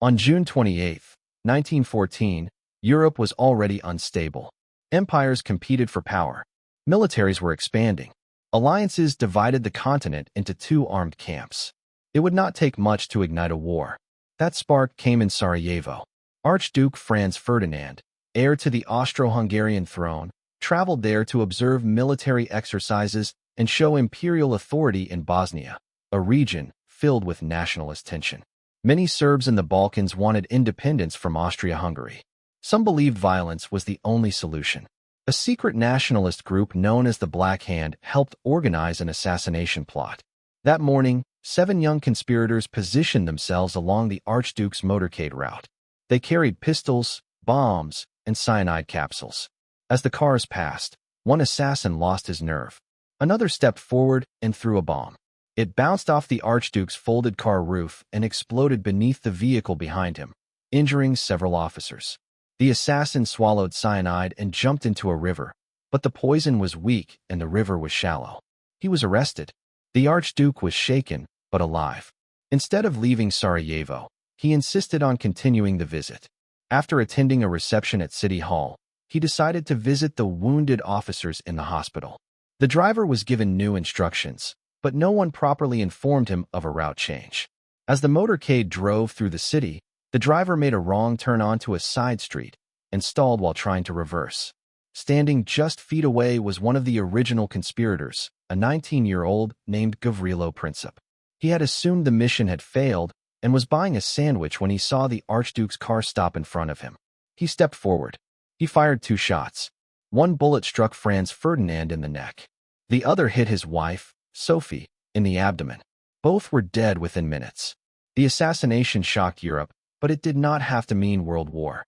On June 28, 1914, Europe was already unstable. Empires competed for power. Militaries were expanding. Alliances divided the continent into two armed camps. It would not take much to ignite a war. That spark came in Sarajevo. Archduke Franz Ferdinand, heir to the Austro-Hungarian throne, traveled there to observe military exercises and show imperial authority in Bosnia, a region filled with nationalist tension. Many Serbs in the Balkans wanted independence from Austria-Hungary. Some believed violence was the only solution. A secret nationalist group known as the Black Hand helped organize an assassination plot. That morning, 7 young conspirators positioned themselves along the Archduke's motorcade route. They carried pistols, bombs, and cyanide capsules. As the cars passed, one assassin lost his nerve. Another stepped forward and threw a bomb. It bounced off the Archduke's folded car roof and exploded beneath the vehicle behind him, injuring several officers. The assassin swallowed cyanide and jumped into a river, but the poison was weak and the river was shallow. He was arrested. The Archduke was shaken, but alive. Instead of leaving Sarajevo, he insisted on continuing the visit. After attending a reception at City Hall, he decided to visit the wounded officers in the hospital. The driver was given new instructions, but no one properly informed him of a route change. As the motorcade drove through the city, the driver made a wrong turn onto a side street and stalled while trying to reverse. Standing just feet away was one of the original conspirators, a 19-year-old named Gavrilo Princip. He had assumed the mission had failed and was buying a sandwich when he saw the Archduke's car stop in front of him. He stepped forward. He fired 2 shots. One bullet struck Franz Ferdinand in the neck. The other hit his wife, Sophie, in the abdomen. Both were dead within minutes. The assassination shocked Europe, but it did not have to mean world war.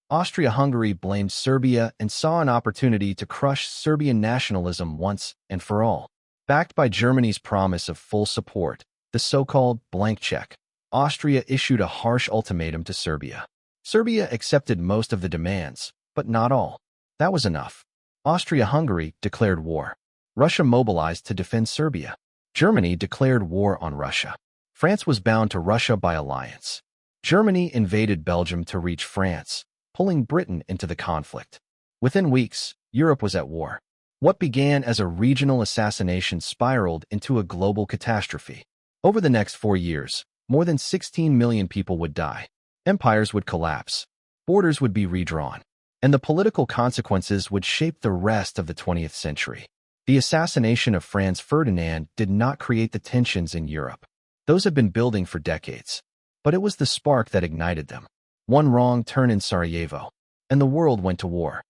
Austria-Hungary blamed Serbia and saw an opportunity to crush Serbian nationalism once and for all. Backed by Germany's promise of full support, the so-called blank check, Austria issued a harsh ultimatum to Serbia. Serbia accepted most of the demands, but not all. That was enough. Austria-Hungary declared war. Russia mobilized to defend Serbia. Germany declared war on Russia. France was bound to Russia by alliance. Germany invaded Belgium to reach France, pulling Britain into the conflict. Within weeks, Europe was at war. What began as a regional assassination spiraled into a global catastrophe. Over the next 4 years, more than 16 million people would die. Empires would collapse. Borders would be redrawn. And the political consequences would shape the rest of the 20th century. The assassination of Franz Ferdinand did not create the tensions in Europe. Those had been building for decades. But it was the spark that ignited them. One wrong turn in Sarajevo, and the world went to war.